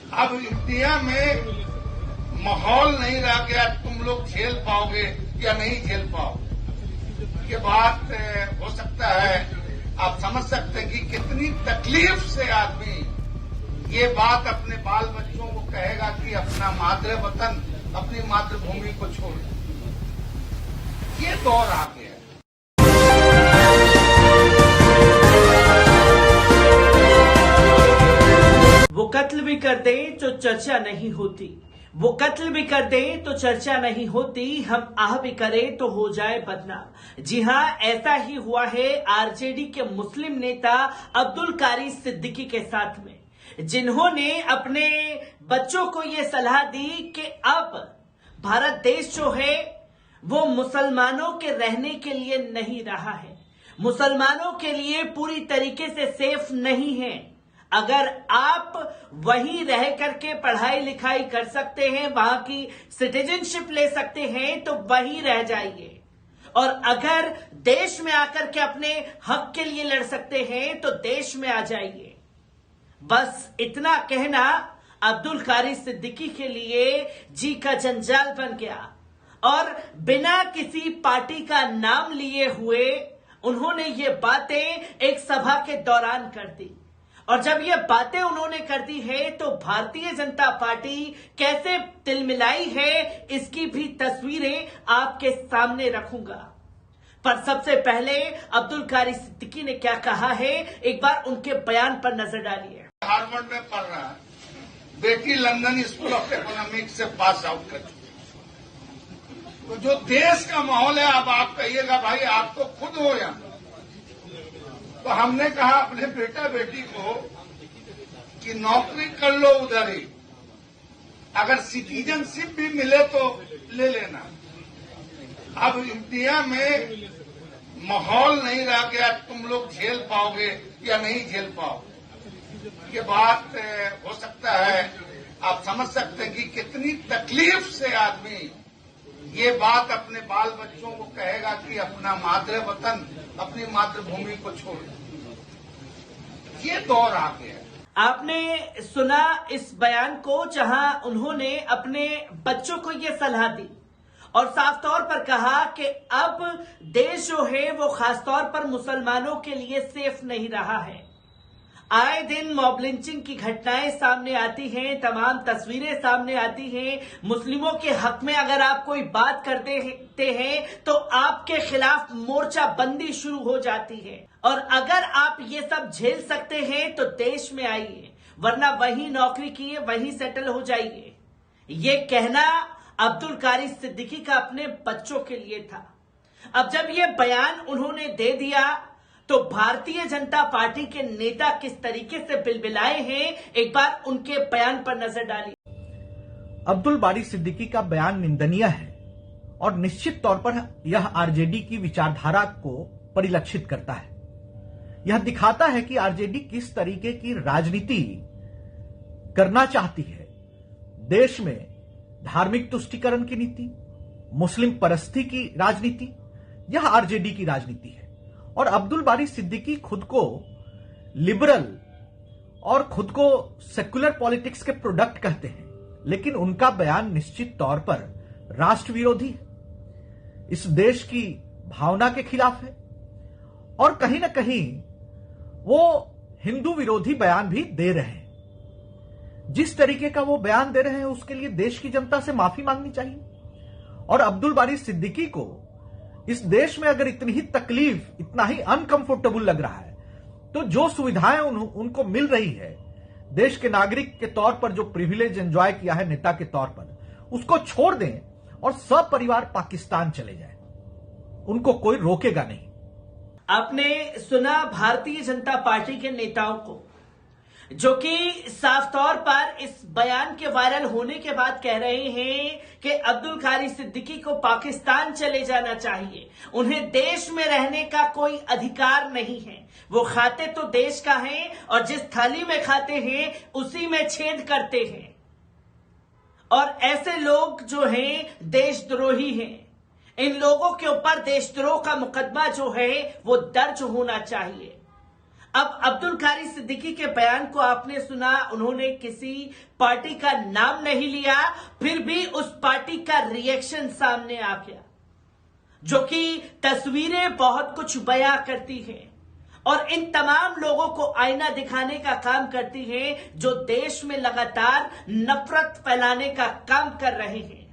अब इंडिया में माहौल नहीं रह गया, तुम लोग झेल पाओगे या नहीं झेल पाओगे। ये बात हो सकता है, आप समझ सकते हैं कि कितनी तकलीफ से आदमी ये बात अपने बाल बच्चों को कहेगा कि अपना मातृ वतन, अपनी मातृभूमि को छोड़। ये दौर आ गया है। वो कत्ल भी कर दे तो चर्चा नहीं होती, वो कत्ल भी कर दे तो चर्चा नहीं होती, हम आह भी करें तो हो जाए बदनाम। जी हां, ऐसा ही हुआ है आरजेडी के मुस्लिम नेता अब्दुल कारी सिद्दीकी के साथ में, जिन्होंने अपने बच्चों को यह सलाह दी कि अब भारत देश जो है वो मुसलमानों के रहने के लिए नहीं रहा है, मुसलमानों के लिए पूरी तरीके से सेफ नहीं है। अगर आप वहीं रह करके पढ़ाई लिखाई कर सकते हैं, वहां की सिटीजनशिप ले सकते हैं तो वहीं रह जाइए, और अगर देश में आकर के अपने हक के लिए लड़ सकते हैं तो देश में आ जाइए। बस इतना कहना अब्दुल कारी सिद्दीकी के लिए जी का जंजाल बन गया, और बिना किसी पार्टी का नाम लिए हुए उन्होंने ये बातें एक सभा के दौरान कर दी। और जब ये बातें उन्होंने कर दी है तो भारतीय जनता पार्टी कैसे तिलमिलाई है, इसकी भी तस्वीरें आपके सामने रखूंगा। पर सबसे पहले अब्दुल कारी सिद्दीकी ने क्या कहा है, एक बार उनके बयान पर नजर डालिए। हार्वर्ड में पढ़ रहा है, बेटी लंदन स्कूल ऑफ इकोनॉमिक्स से पास आउट कर चुकी। तो जो देश का माहौल है, अब आप कहिएगा भाई आप तो खुद हो यहाँ। तो हमने कहा अपने बेटा बेटी को कि नौकरी कर लो उधर ही, अगर सिटीजनशिप भी मिले तो ले लेना। अब इंडिया में माहौल नहीं रह गया, तुम लोग झेल पाओगे या नहीं झेल पाओगे। ये बात हो सकता है, आप समझ सकते हैं कि कितनी तकलीफ से आदमी ये बात अपने बाल बच्चों को कहेगा कि अपना मातृ वतन, अपनी मातृभूमि को छोड़। ये दौर आ गया है। आपने सुना इस बयान को, जहां उन्होंने अपने बच्चों को यह सलाह दी और साफ तौर पर कहा कि अब देश जो है वो खासतौर पर मुसलमानों के लिए सेफ नहीं रहा है। आए दिन मॉब लिंचिंग की घटनाएं सामने आती हैं, तमाम तस्वीरें सामने आती हैं। मुस्लिमों के हक में अगर आप कोई बात करते हैं तो आपके खिलाफ मोर्चाबंदी शुरू हो जाती है, और अगर आप ये सब झेल सकते हैं तो देश में आइए, वरना वहीं नौकरी किए, वहीं सेटल हो जाइए। ये कहना अब्दुल कारी सिद्दीकी का अपने बच्चों के लिए था। अब जब ये बयान उन्होंने दे दिया तो भारतीय जनता पार्टी के नेता किस तरीके से बिलबिलाए हैं, एक बार उनके बयान पर नजर डालिए। अब्दुल बारी सिद्दीकी का बयान निंदनीय है और निश्चित तौर पर यह आरजेडी की विचारधारा को परिलक्षित करता है। यह दिखाता है कि आरजेडी किस तरीके की राजनीति करना चाहती है। देश में धार्मिक तुष्टीकरण की नीति, मुस्लिम परस्ती की राजनीति, यह आरजेडी की राजनीति है। और अब्दुल बारी सिद्दीकी खुद को लिबरल और खुद को सेक्युलर पॉलिटिक्स के प्रोडक्ट कहते हैं, लेकिन उनका बयान निश्चित तौर पर राष्ट्र विरोधी है, इस देश की भावना के खिलाफ है, और कहीं ना कहीं वो हिंदू विरोधी बयान भी दे रहे हैं। जिस तरीके का वो बयान दे रहे हैं उसके लिए देश की जनता से माफी मांगनी चाहिए। और अब्दुल बारी सिद्दीकी को इस देश में अगर इतनी ही तकलीफ, इतना ही अनकंफर्टेबल लग रहा है, तो जो सुविधाएं उनको मिल रही है देश के नागरिक के तौर पर, जो प्रिविलेज एंजॉय किया है नेता के तौर पर, उसको छोड़ दें और सब परिवार पाकिस्तान चले जाए, उनको कोई रोकेगा नहीं। आपने सुना भारतीय जनता पार्टी के नेताओं को, जो कि साफ तौर पर इस बयान के वायरल होने के बाद कह रहे हैं कि अब्दुल कारी सिद्दीकी को पाकिस्तान चले जाना चाहिए, उन्हें देश में रहने का कोई अधिकार नहीं है। वो खाते तो देश का हैं और जिस थाली में खाते हैं उसी में छेद करते हैं, और ऐसे लोग जो हैं देशद्रोही हैं। इन लोगों के ऊपर देशद्रोह का मुकदमा जो है वो दर्ज होना चाहिए। अब अब्दुल कारी सिद्दीकी के बयान को आपने सुना, उन्होंने किसी पार्टी का नाम नहीं लिया, फिर भी उस पार्टी का रिएक्शन सामने आ गया, जो कि तस्वीरें बहुत कुछ बयां करती हैं और इन तमाम लोगों को आईना दिखाने का काम करती हैं जो देश में लगातार नफरत फैलाने का काम कर रहे हैं।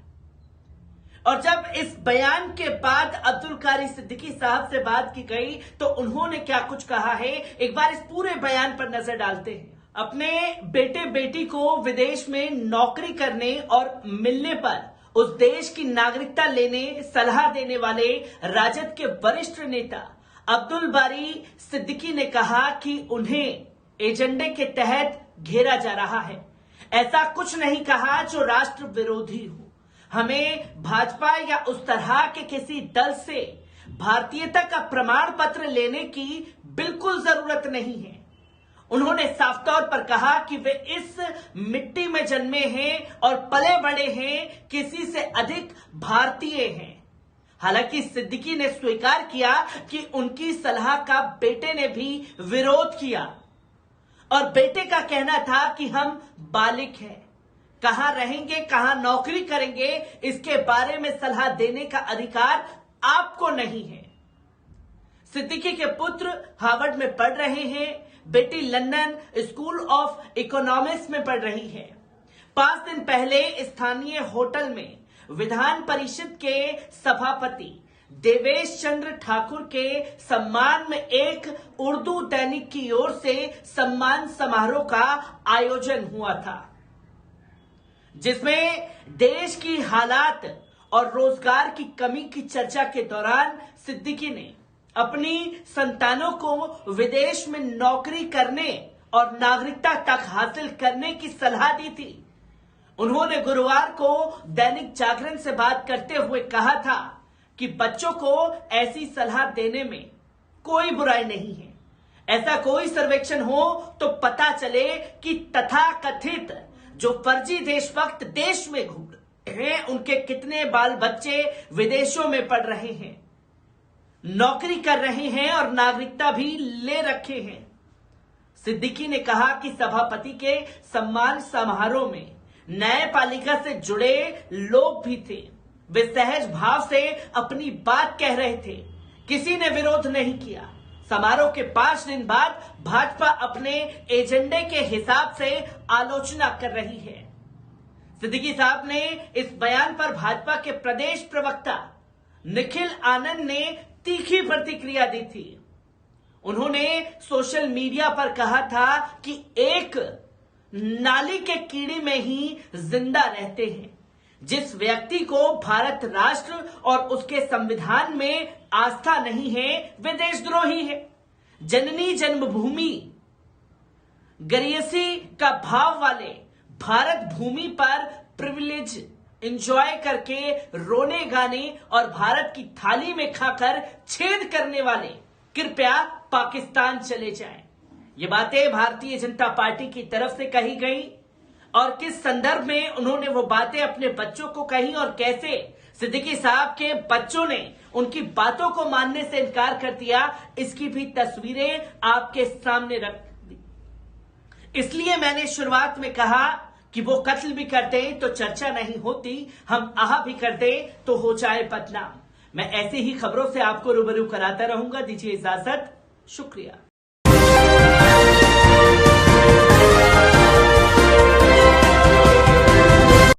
और जब इस बयान के बाद अब्दुल कारी सिद्दीकी साहब से बात की गई तो उन्होंने क्या कुछ कहा है, एक बार इस पूरे बयान पर नजर डालते हैं। अपने बेटे बेटी को विदेश में नौकरी करने और मिलने पर उस देश की नागरिकता लेने सलाह देने वाले राजद के वरिष्ठ नेता अब्दुल बारी सिद्दीकी ने कहा कि उन्हें एजेंडे के तहत घेरा जा रहा है। ऐसा कुछ नहीं कहा जो राष्ट्र विरोधी हो। हमें भाजपा या उस तरह के किसी दल से भारतीयता का प्रमाण पत्र लेने की बिल्कुल जरूरत नहीं है। उन्होंने साफ तौर पर कहा कि वे इस मिट्टी में जन्मे हैं और पले बड़े हैं, किसी से अधिक भारतीय हैं। हालांकि सिद्दीकी ने स्वीकार किया कि उनकी सलाह का बेटे ने भी विरोध किया और बेटे का कहना था कि हम बालिग हैं, कहां रहेंगे, कहां नौकरी करेंगे, इसके बारे में सलाह देने का अधिकार आपको नहीं है। सिद्दीकी के पुत्र हार्वर्ड में पढ़ रहे हैं, बेटी लंदन स्कूल ऑफ इकोनॉमिक्स में पढ़ रही है। 5 दिन पहले स्थानीय होटल में विधान परिषद के सभापति देवेश चंद्र ठाकुर के सम्मान में एक उर्दू दैनिक की ओर से सम्मान समारोह का आयोजन हुआ था, जिसमें देश की हालात और रोजगार की कमी की चर्चा के दौरान सिद्दीकी ने अपनी संतानों को विदेश में नौकरी करने और नागरिकता तक हासिल करने की सलाह दी थी। उन्होंने गुरुवार को दैनिक जागरण से बात करते हुए कहा था कि बच्चों को ऐसी सलाह देने में कोई बुराई नहीं है। ऐसा कोई सर्वेक्षण हो तो पता चले कि तथाकथित जो फर्जी देशभक्त देश में घूम रहे हैं, उनके कितने बाल बच्चे विदेशों में पढ़ रहे हैं, नौकरी कर रहे हैं और नागरिकता भी ले रखे हैं। सिद्दीकी ने कहा कि सभापति के सम्मान समारोह में न्यायपालिका से जुड़े लोग भी थे। वे सहज भाव से अपनी बात कह रहे थे, किसी ने विरोध नहीं किया। समारोह के 5 दिन बाद भाजपा अपने एजेंडे के हिसाब से आलोचना कर रही है। सिद्दीकी साहब ने इस बयान पर भाजपा के प्रदेश प्रवक्ता निखिल आनंद ने तीखी प्रतिक्रिया दी थी। उन्होंने सोशल मीडिया पर कहा था कि एक नाली के कीड़े में ही जिंदा रहते हैं। जिस व्यक्ति को भारत राष्ट्र और उसके संविधान में आस्था नहीं है, वे देशद्रोही है। जननी जन्मभूमि गरियसी का भाव वाले भारत भूमि पर प्रिविलेज एंजॉय करके रोने गाने और भारत की थाली में खाकर छेद करने वाले कृपया पाकिस्तान चले जाएं। ये बातें भारतीय जनता पार्टी की तरफ से कही गई और किस संदर्भ में उन्होंने वो बातें अपने बच्चों को कही और कैसे सिद्दीकी साहब के बच्चों ने उनकी बातों को मानने से इनकार कर दिया, इसकी भी तस्वीरें आपके सामने रख दी। इसलिए मैंने शुरुआत में कहा कि वो कत्ल भी करते तो चर्चा नहीं होती, हम आह भी करते तो हो जाए बदनाम। मैं ऐसी ही खबरों से आपको रूबरू कराता रहूंगा। दीजिए इजाजत, शुक्रिया।